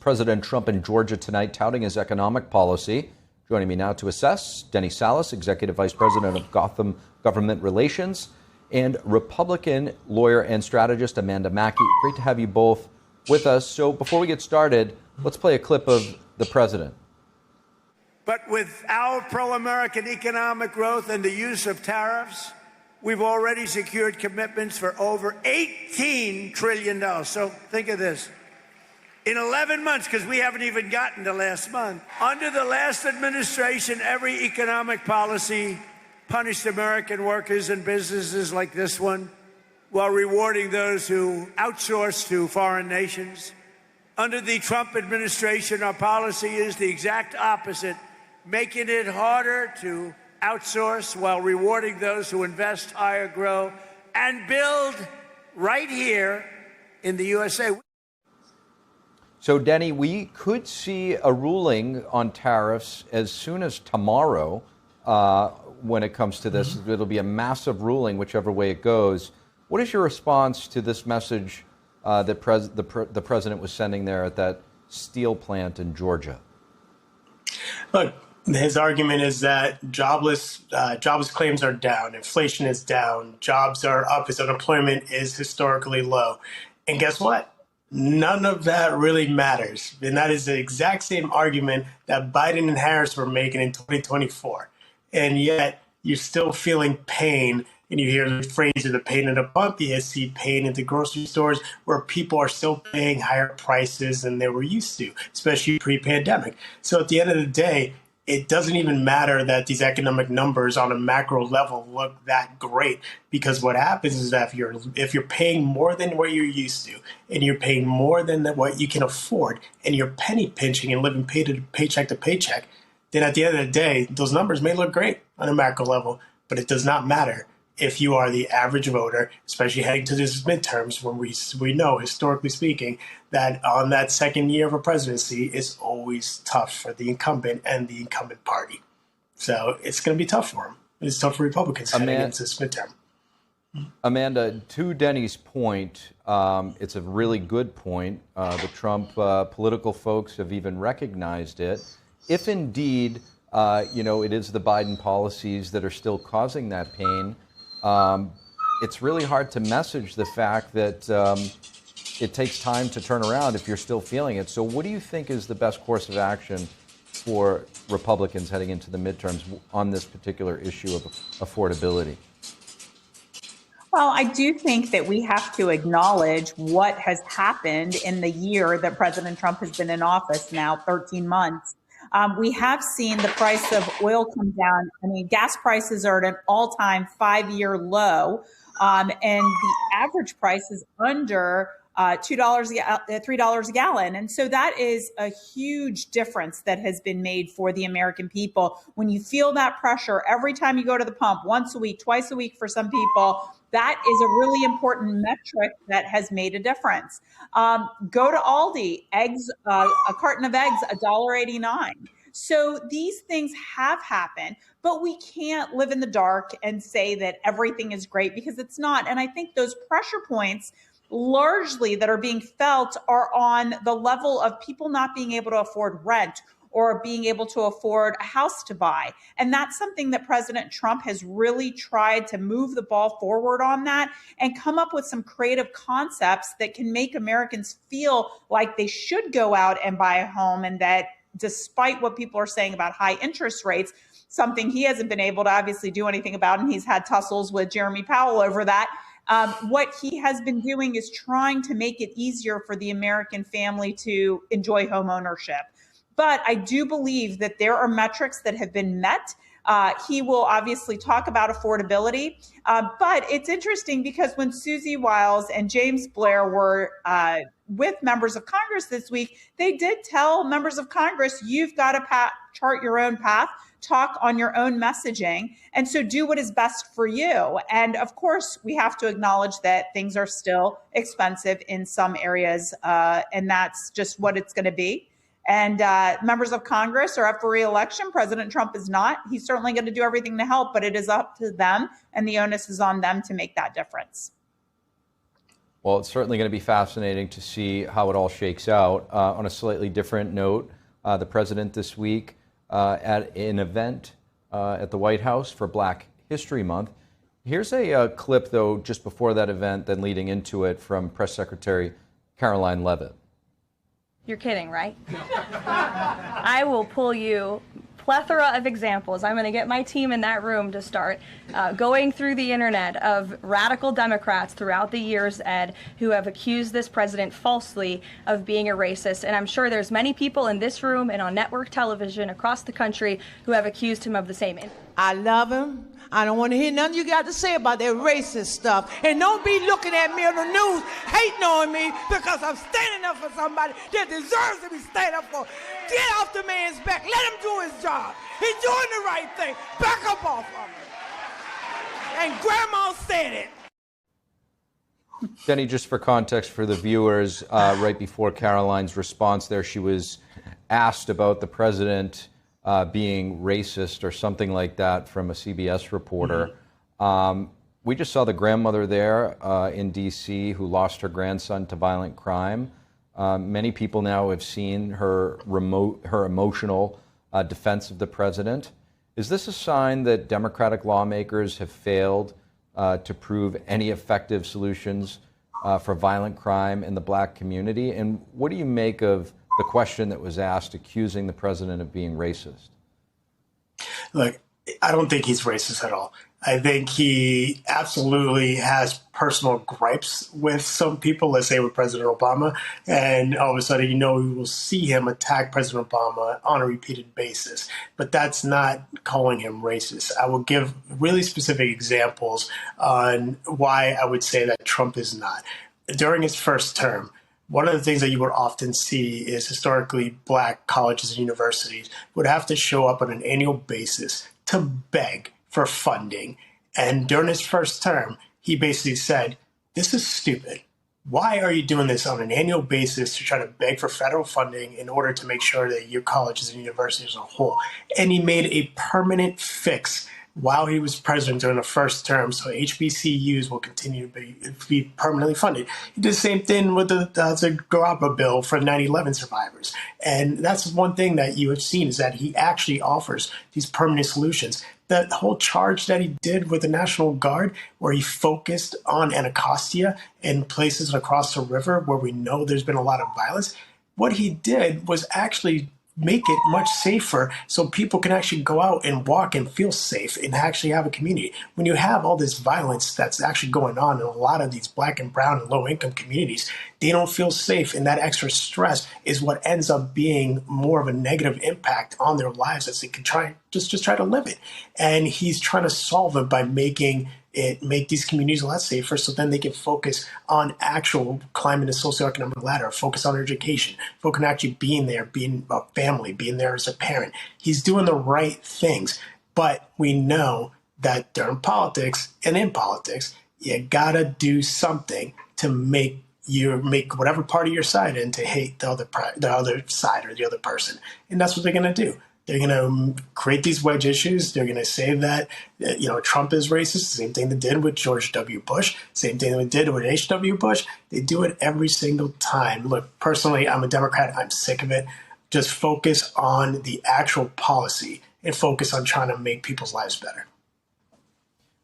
President Trump in Georgia tonight, touting his economic policy. Joining me now to assess, Denny Salas, Executive Vice President of Gotham Government Relations, and Republican lawyer and strategist Amanda Makki. Great to have you both with us. So before we get started, let's play a clip of the president. But with our pro-American economic growth and the use of tariffs, we've already secured commitments for over $18 trillion. So think of this. In 11 months, because we haven't even gotten to last month, under the last administration, every economic policy punished American workers and businesses like this one, while rewarding those who outsource to foreign nations. Under the Trump administration, our policy is the exact opposite, making it harder to outsource while rewarding those who invest, hire, grow, and build right here in the USA. So, Denny, we could see a ruling on tariffs as soon as tomorrow when it comes to this. It'll be a massive ruling, whichever way it goes. What is your response to this message that the president was sending there at that steel plant in Georgia? Look, his argument is that jobless claims are down, inflation is down, jobs are up, his unemployment is historically low. And guess what? None of that really matters. And that is the exact same argument that Biden and Harris were making in 2024. And yet you're still feeling pain. And you hear the phrase of the pain at a pump. You see pain at the grocery stores where people are still paying higher prices than they were used to, especially pre-pandemic. So at the end of the day, it doesn't even matter that these economic numbers on a macro level look that great, because what happens is that if you're paying more than what you're used to, and you're paying more than what you can afford, and you're penny pinching and living paycheck to paycheck, then at the end of the day, those numbers may look great on a macro level, but it does not matter if you are the average voter, especially heading to these midterms, when we know, historically speaking, that on that second year of a presidency, it's always tough for the incumbent and the incumbent party. So it's going to be tough for them. It's tough for Republicans heading into this midterm. Amanda, to Denny's point, it's a really good point. The Trump political folks have even recognized it. If indeed, it is the Biden policies that are still causing that pain, it's really hard to message the fact that it takes time to turn around if you're still feeling it. So what do you think is the best course of action for Republicans heading into the midterms on this particular issue of affordability? Well, I do think that we have to acknowledge what has happened in the year that President Trump has been in office now, 13 months. We have seen the price of oil come down. I mean, gas prices are at an all-time 5-year low, and the average price is under $3 a gallon. And so that is a huge difference that has been made for the American people. When you feel that pressure every time you go to the pump, once a week, twice a week for some people, that is a really important metric that has made a difference. Go to Aldi, eggs, a carton of eggs, $1.89. So these things have happened, but we can't live in the dark and say that everything is great, because it's not. And I think those pressure points largely that are being felt are on the level of people not being able to afford rent or being able to afford a house to buy. And that's something that President Trump has really tried to move the ball forward on that and come up with some creative concepts that can make Americans feel like they should go out and buy a home, and that despite what people are saying about high interest rates, something he hasn't been able to obviously do anything about, and he's had tussles with Jeremy Powell over that. What he has been doing is trying to make it easier for the American family to enjoy home ownership. But I do believe that there are metrics that have been met. He will obviously talk about affordability. But it's interesting because when Susie Wiles and James Blair were with members of Congress this week, they did tell members of Congress, you've got to chart your own path, talk on your own messaging, and so do what is best for you. And of course, we have to acknowledge that things are still expensive in some areas, and that's just what it's going to be. And members of Congress are up for re-election. President Trump is not. He's certainly going to do everything to help, but it is up to them, and the onus is on them to make that difference. Well, it's certainly going to be fascinating to see how it all shakes out. On a slightly different note, the president this week at an event at the White House for Black History Month. Here's a clip, though, just before that event, then leading into it, from Press Secretary Caroline Leavitt. You're kidding, right? I will pull you plethora of examples. I'm going to get my team in that room to start going through the internet of radical Democrats throughout the years, Ed, who have accused this president falsely of being a racist. And I'm sure there's many people in this room and on network television across the country who have accused him of the same. I love him. I don't want to hear nothing you got to say about that racist stuff. And don't be looking at me on the news hating on me because I'm standing up for somebody that deserves to be standing up for. Get off the man's back. Let him do his job. He's doing the right thing. Back up off of him. And Grandma said it. Denny, just for context for the viewers, right before Caroline's response there, she was asked about the president being racist or something like that from a CBS reporter. We just saw the grandmother there in D.C. who lost her grandson to violent crime. Many people now have seen her emotional defense of the president. Is this a sign that Democratic lawmakers have failed to prove any effective solutions for violent crime in the black community? And what do you make of the question that was asked accusing the president of being racist? Look, I don't think he's racist at all. I think he absolutely has personal gripes with some people, let's say with President Obama, and all of a sudden, we will see him attack President Obama on a repeated basis. But that's not calling him racist. I will give really specific examples on why I would say that Trump is not. During his first term, one of the things that you would often see is historically black colleges and universities would have to show up on an annual basis to beg for funding. And during his first term, he basically said, this is stupid. Why are you doing this on an annual basis to try to beg for federal funding in order to make sure that your colleges and universities as a whole? And he made a permanent fix while he was president during the first term, so HBCUs will continue to be permanently funded. He did the same thing with the GARAPA bill for 9/11 survivors. And that's one thing that you have seen is that he actually offers these permanent solutions. That whole charge that he did with the National Guard, where he focused on Anacostia and places across the river where we know there's been a lot of violence, what he did was actually make it much safer so people can actually go out and walk and feel safe and actually have a community. When you have all this violence that's actually going on in a lot of these black and brown and low income communities, they don't feel safe. And that extra stress is what ends up being more of a negative impact on their lives as they can try to live it. And he's trying to solve it by make these communities a lot safer so then they can focus on actual climbing the socioeconomic ladder, focus on education, focus on actually being there, being a family, being there as a parent. He's doing the right things, but we know that during politics and in politics, you gotta do something to make whatever party you're side in to hate the other side or the other person. And that's what they're gonna do. They're going to create these wedge issues. They're going to say that, Trump is racist. Same thing they did with George W. Bush. Same thing they did with H.W. Bush. They do it every single time. Look, personally, I'm a Democrat. I'm sick of it. Just focus on the actual policy and focus on trying to make people's lives better.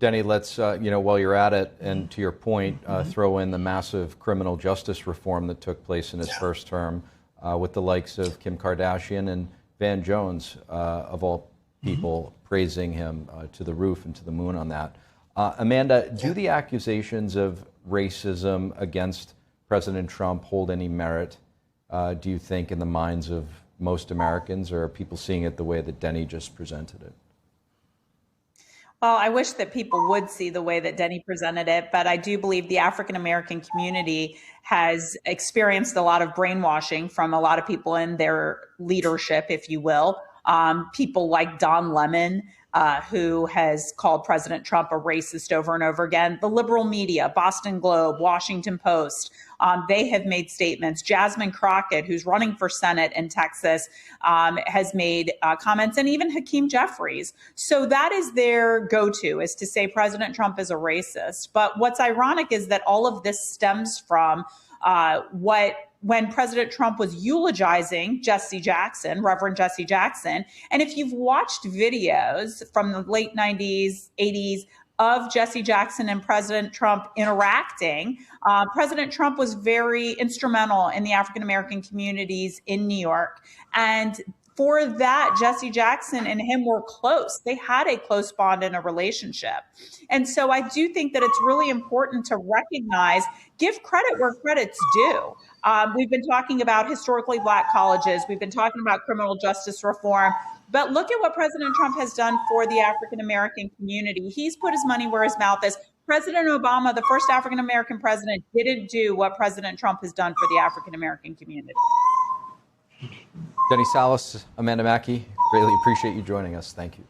Denny, let's, while you're at it, and to your point, throw in the massive criminal justice reform that took place in his first term with the likes of Kim Kardashian and Van Jones, of all people, praising him to the roof and to the moon on that. Amanda, do the accusations of racism against President Trump hold any merit, do you think, in the minds of most Americans, or are people seeing it the way that Denny just presented it? Well, I wish that people would see the way that Denny presented it, but I do believe the African American community has experienced a lot of brainwashing from a lot of people in their leadership, if you will, People like Don Lemon, who has called President Trump a racist over and over again. The liberal media, Boston Globe, Washington Post, they have made statements. Jasmine Crockett, who's running for Senate in Texas, has made comments, and even Hakeem Jeffries. So that is their go-to, is to say President Trump is a racist. But what's ironic is that all of this stems from when President Trump was eulogizing Jesse Jackson, Reverend Jesse Jackson. And if you've watched videos from the late 90s, 80s of Jesse Jackson and President Trump interacting, President Trump was very instrumental in the African-American communities in New York. And for that, Jesse Jackson and him were close. They had a close bond in a relationship. And so I do think that it's really important to recognize, give credit where credit's due. We've been talking about historically Black colleges. We've been talking about criminal justice reform. But look at what President Trump has done for the African-American community. He's put his money where his mouth is. President Obama, the first African-American president, didn't do what President Trump has done for the African-American community. Denny Salas, Amanda Makki, greatly appreciate you joining us. Thank you.